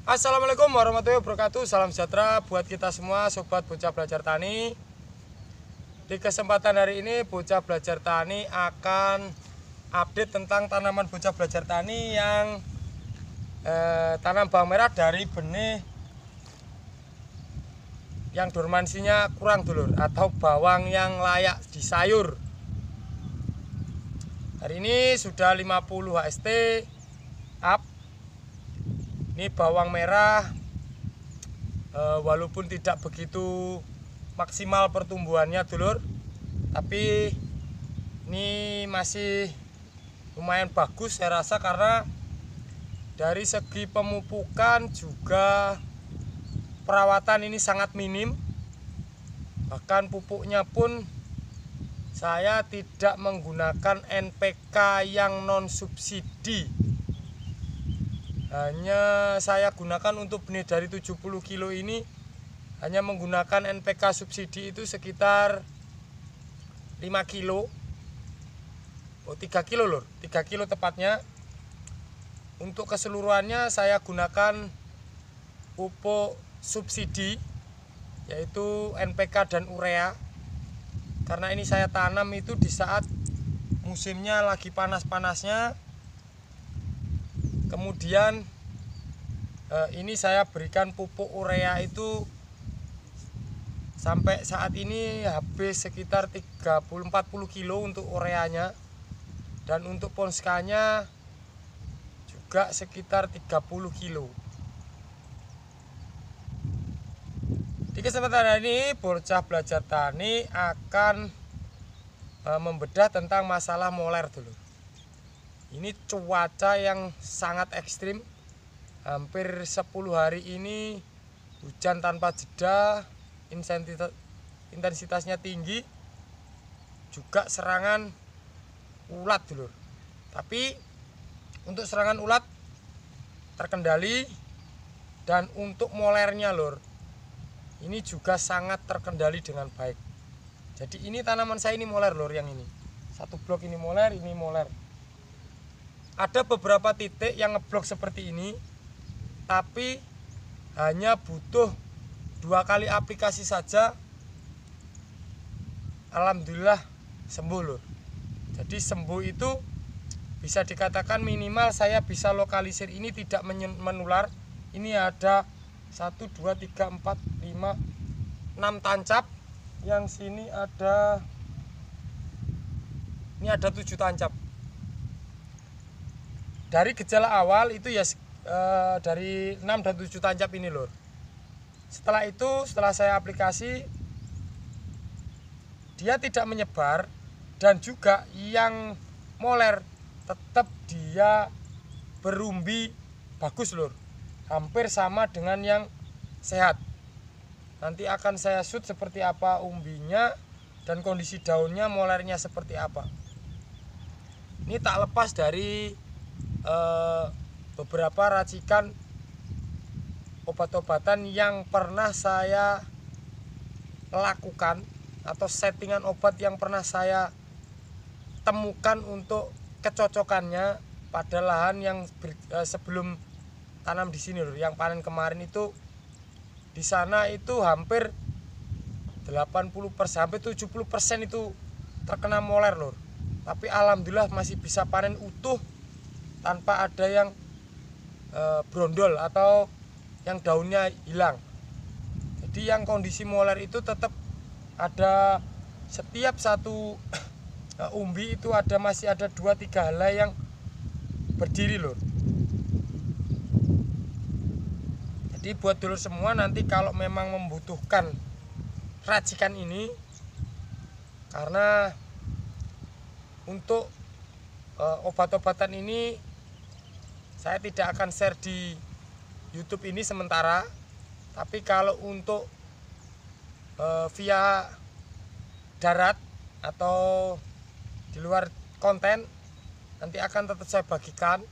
Assalamualaikum warahmatullahi wabarakatuh. Salam sejahtera buat kita semua sobat bocah belajar tani. Di kesempatan hari ini bocah belajar tani akan update tentang tanaman bocah belajar tani yang tanam bawang merah dari benih yang dormansinya kurang dulur, atau bawang yang layak disayur. Hari ini sudah 50 HST up. Ini bawang merah walaupun tidak begitu maksimal pertumbuhannya dulur, tapi ini masih lumayan bagus saya rasa, karena dari segi pemupukan juga perawatan ini sangat minim. Bahkan pupuknya pun saya tidak menggunakan NPK yang non subsidi, hanya saya gunakan untuk benih dari 70 kilo ini hanya menggunakan NPK subsidi itu sekitar 5 kilo. 3 kilo lor, 3 kilo tepatnya. Untuk keseluruhannya saya gunakan pupuk subsidi, yaitu NPK dan urea. Karena ini saya tanam itu di saat musimnya lagi panas-panasnya. Kemudian ini saya berikan pupuk urea itu sampai saat ini habis sekitar 30-40 kilo untuk ureanya, dan untuk ponskanya juga sekitar 30 kilo. Di kesempatan ini bocah belajar tani akan membedah tentang masalah moler dulu. Ini cuaca yang sangat ekstrim. Hampir 10 hari ini hujan tanpa jeda, intensitasnya tinggi, juga serangan ulat dulur. Tapi untuk serangan ulat terkendali, dan untuk molernya lur, ini juga sangat terkendali dengan baik. Jadi ini tanaman saya ini moler lur, yang ini. Satu blok ini moler, ini moler. Ada beberapa titik yang ngeblok seperti ini, tapi hanya butuh 2 kali aplikasi saja, alhamdulillah sembuh lur. Jadi sembuh itu bisa dikatakan minimal saya bisa lokalisir ini tidak menular. Ini ada 1, 2, 3, 4, 5, 6 tancap. Yang sini ada, ini ada 7 tancap. Dari gejala awal itu ya dari 6 dan 7 tancap ini lur. Setelah itu, setelah saya aplikasi, dia tidak menyebar, dan juga yang moler tetap dia berumbi bagus lur. Hampir sama dengan yang sehat. Nanti akan saya shoot seperti apa umbinya dan kondisi daunnya, molernya seperti apa. Ini tak lepas dari beberapa racikan obat-obatan yang pernah saya lakukan, atau settingan obat yang pernah saya temukan untuk kecocokannya pada lahan yang sebelum tanam di sini loh. Yang panen kemarin itu di sana itu hampir 80%, hampir 70% itu terkena moler lor. Tapi alhamdulillah masih bisa panen utuh tanpa ada yang brondol atau yang daunnya hilang. Jadi yang kondisi moler itu tetap ada, setiap satu umbi itu ada, masih ada 2-3 helai yang berdiri lor. Jadi buat dulur semua, nanti kalau memang membutuhkan racikan ini, karena untuk obat-obatan ini saya tidak akan share di YouTube ini sementara, tapi kalau untuk via darat atau di luar konten nanti akan tetap saya bagikan.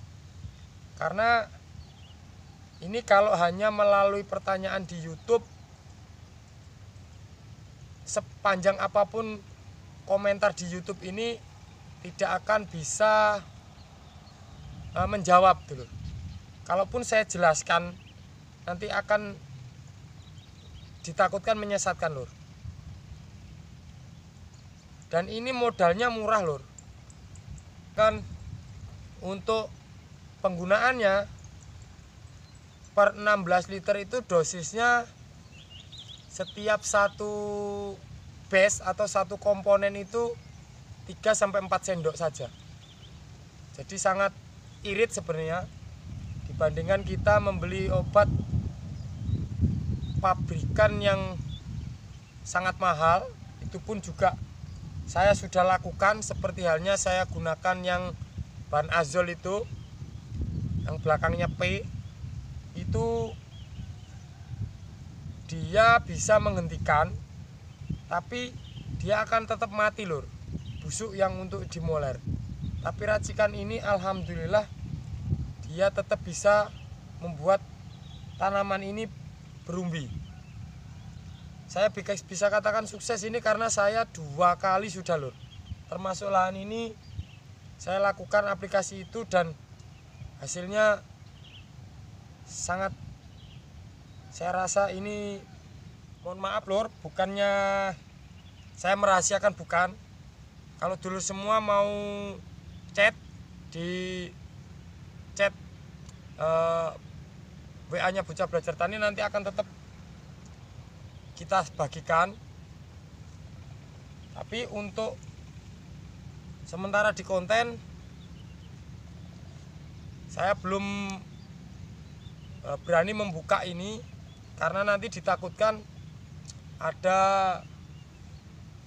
Karena ini kalau hanya melalui pertanyaan di YouTube, sepanjang apapun komentar di YouTube ini tidak akan bisa menjawab dulu. Kalaupun saya jelaskan nanti akan ditakutkan menyesatkan lur. Dan ini modalnya murah lur. Kan untuk penggunaannya per 16 liter itu dosisnya setiap satu base atau satu komponen itu 3-4 sendok saja. Jadi sangat irit sebenarnya dibandingkan kita membeli obat pabrikan yang sangat mahal. Itu pun juga saya sudah lakukan, seperti halnya saya gunakan yang bahan azol itu yang belakangnya P, itu dia bisa menghentikan, tapi dia akan tetap mati lur, busuk yang untuk dimoler. Tapi racikan ini alhamdulillah dia tetap bisa membuat tanaman ini berumbi. Saya bisa katakan sukses ini karena saya 2 kali sudah lur. Termasuk lahan ini saya lakukan aplikasi itu dan hasilnya sangat, saya rasa ini, mohon maaf lur, bukannya saya merahasiakan, bukan. Kalau dulu semua mau chat di chat WA-nya Bocah Belajar Tani, nanti akan tetap kita bagikan. Tapi untuk sementara di konten saya belum berani membuka ini karena nanti ditakutkan ada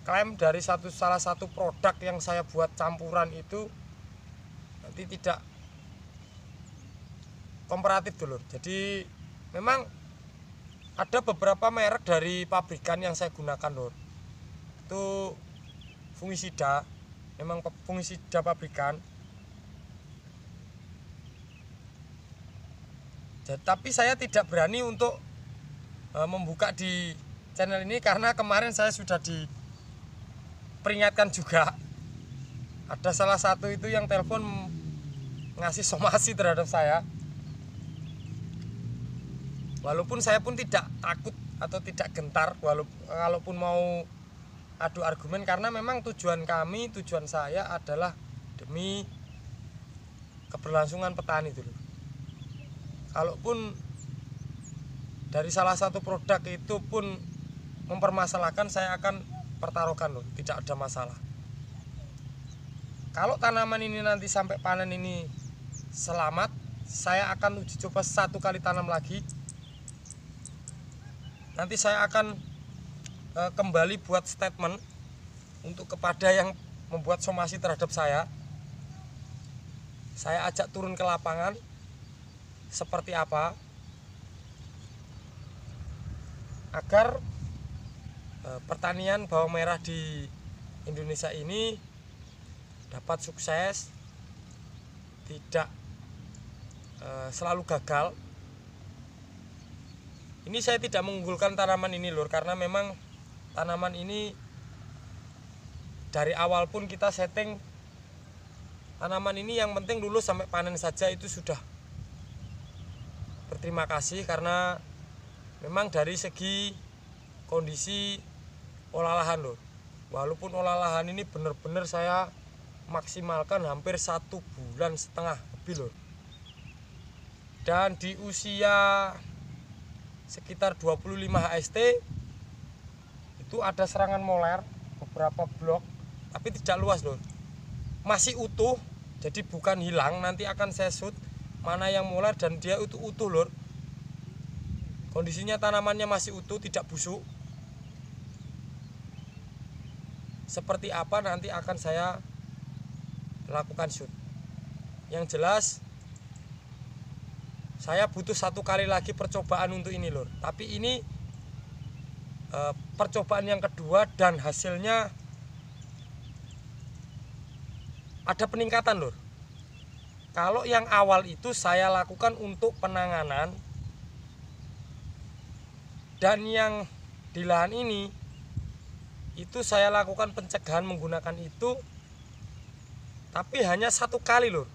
klaim dari salah satu produk yang saya buat campuran itu nanti tidak komparatif dulu. Jadi memang ada beberapa merek dari pabrikan yang saya gunakan lur. Itu fungisida, memang fungisida pabrikan. Tapi saya tidak berani untuk membuka di channel ini karena kemarin saya sudah diperingatkan juga. Ada salah satu itu yang telepon ngasih somasi terhadap saya. Walaupun saya pun tidak takut atau tidak gentar walaupun mau adu argumen, karena memang tujuan saya adalah demi keberlangsungan petani dulu. Kalaupun dari salah satu produk itu pun mempermasalahkan, saya akan pertaruhkan loh, tidak ada masalah. Kalau tanaman ini nanti sampai panen ini selamat, saya akan uji coba 1 kali tanam lagi. Nanti saya akan kembali buat statement untuk kepada yang membuat somasi terhadap saya. Saya ajak turun ke lapangan seperti apa agar pertanian bawang merah di Indonesia ini dapat sukses, tidak selalu gagal. Ini saya tidak mengunggulkan tanaman ini lur, karena memang tanaman ini dari awal pun kita setting tanaman ini yang penting lulus sampai panen saja itu sudah berterima kasih, karena memang dari segi kondisi olah lahan lur. Walaupun olah lahan ini benar-benar saya maksimalkan hampir 1,5 bulan lebih lur. Dan di usia sekitar 25 HST itu ada serangan moler beberapa blok, tapi tidak luas loh, masih utuh, jadi bukan hilang. Nanti akan saya shoot mana yang moler dan dia itu utuh lor, kondisinya tanamannya masih utuh, tidak busuk. Seperti apa nanti akan saya lakukan shoot. Yang jelas saya butuh 1 kali lagi percobaan untuk ini lur. Tapi ini percobaan yang kedua dan hasilnya ada peningkatan lur. Kalau yang awal itu saya lakukan untuk penanganan, dan yang di lahan ini itu saya lakukan pencegahan menggunakan itu, tapi hanya 1 kali lur.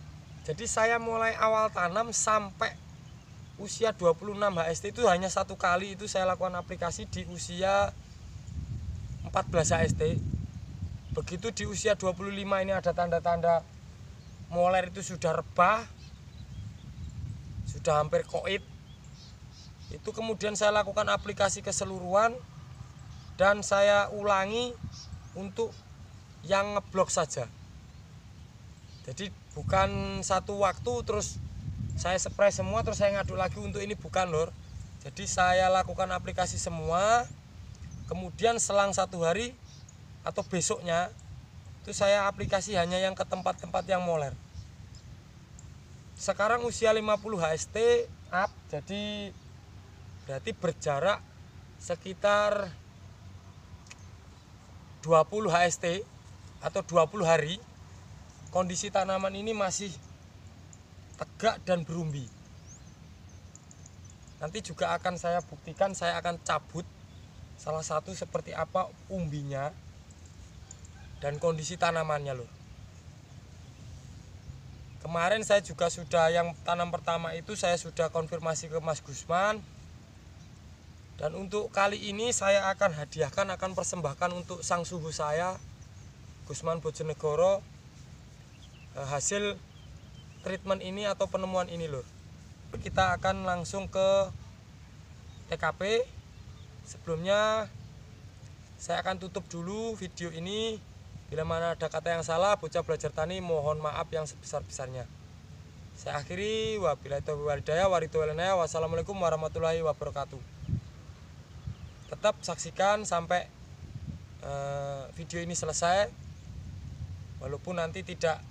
Jadi saya mulai awal tanam sampai usia 26 HST itu hanya satu kali itu saya lakukan aplikasi di usia 14 HST. Begitu di usia 25 ini ada tanda-tanda moler itu sudah rebah, sudah hampir koit. Itu kemudian saya lakukan aplikasi keseluruhan dan saya ulangi untuk yang ngeblok saja. Jadi bukan satu waktu terus saya spray semua terus saya ngaduk lagi untuk ini, bukan lur. Jadi saya lakukan aplikasi semua, kemudian selang 1 hari atau besoknya itu saya aplikasi hanya yang ke tempat-tempat yang moler. Sekarang usia 50 HST up, jadi berarti berjarak sekitar 20 HST atau 20 hari. Kondisi tanaman ini masih tegak dan berumbi. Nanti juga akan saya buktikan, saya akan cabut salah satu seperti apa umbinya dan kondisi tanamannya loh. Kemarin saya juga sudah yang tanam pertama itu saya sudah konfirmasi ke Mas Gusman. Dan untuk kali ini saya akan hadiahkan, akan persembahkan untuk sang suhu saya, Gusman Bojonegoro, hasil treatment ini atau penemuan ini lur. Kita akan langsung ke TKP. Sebelumnya saya akan tutup dulu video ini. Bila mana ada kata yang salah, Bocah Belajar Tani mohon maaf yang sebesar-besarnya. Saya akhiri, wabillahi taufiq wal hidayah, wassalamualaikum warahmatullahi wabarakatuh. Tetap saksikan sampai video ini selesai. Walaupun nanti tidak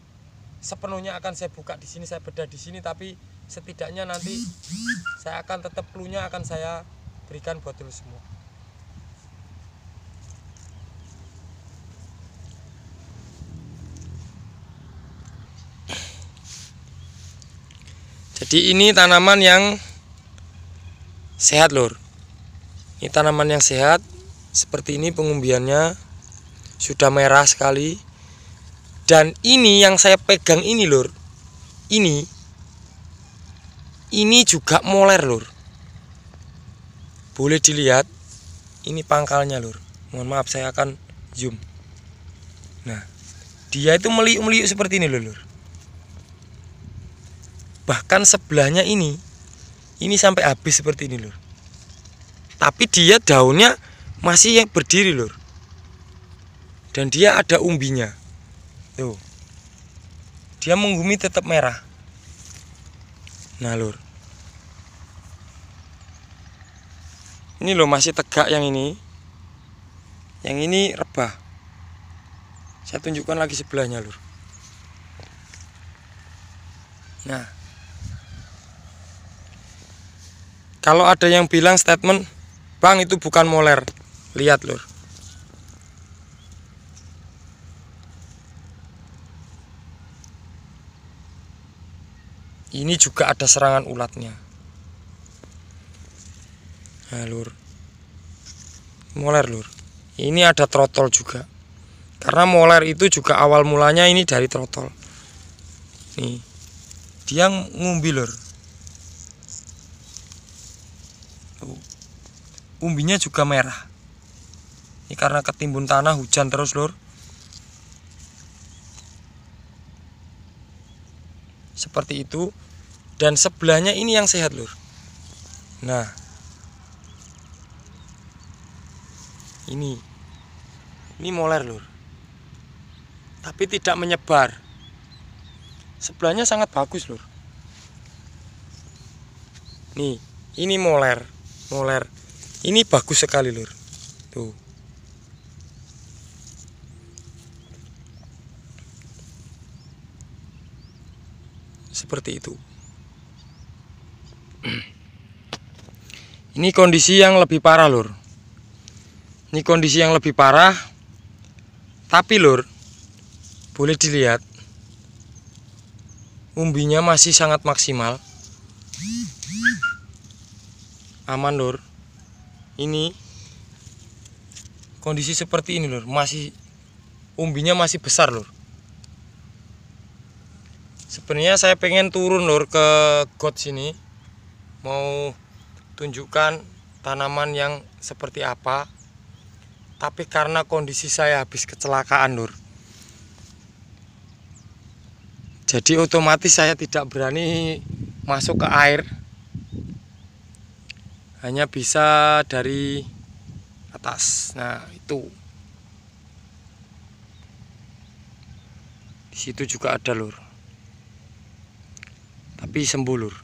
sepenuhnya akan saya buka di sini, saya bedah di sini, tapi setidaknya nanti saya akan tetap clue-nya akan saya berikan buat dulu semua. Jadi ini tanaman yang sehat lur. Ini tanaman yang sehat. Seperti ini pengumbiannya. Sudah merah sekali. Dan ini yang saya pegang ini lur. Ini juga moler lur. Boleh dilihat. Ini pangkalnya lur. Mohon maaf saya akan zoom. Nah, dia itu meliuk-meliuk seperti ini lur. Bahkan sebelahnya ini sampai habis seperti ini lur. Tapi dia daunnya masih yang berdiri lur. Dan dia ada umbinya. Tuh. Dia menggumi tetap merah. Nah lur. Ini loh masih tegak yang ini. Yang ini rebah. Saya tunjukkan lagi sebelahnya lur. Nah, kalau ada yang bilang statement, Bang itu bukan moler, lihat lur. Ini juga ada serangan ulatnya. Nah lur, moler lur. Ini ada trotol juga. Karena moler itu juga awal mulanya ini dari trotol. Nih, dia ngumbi lur. Umbinya juga merah. Ini karena ketimbun tanah hujan terus lur. Seperti itu. Dan sebelahnya ini yang sehat lur. Nah, ini moler lur. Tapi tidak menyebar. Sebelahnya sangat bagus lur. Nih, ini moler. Ini bagus sekali lur. Tuh. Seperti itu. Ini kondisi yang lebih parah lur. Ini kondisi yang lebih parah. Tapi lur, boleh dilihat umbinya masih sangat maksimal. Aman lur. Ini kondisi seperti ini lur, masih umbinya masih besar lur. Sebenarnya saya pengen turun lur ke got sini, mau tunjukkan tanaman yang seperti apa, tapi karena kondisi saya habis kecelakaan lur, jadi otomatis saya tidak berani masuk ke air, hanya bisa dari atas. Nah itu di situ juga ada lur, tapi sembuh lur.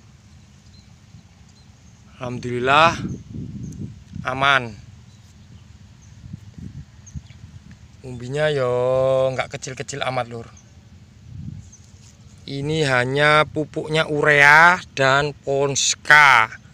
Alhamdulillah aman. Umbinya yo nggak kecil-kecil amat lur. Ini hanya pupuknya urea dan Ponska.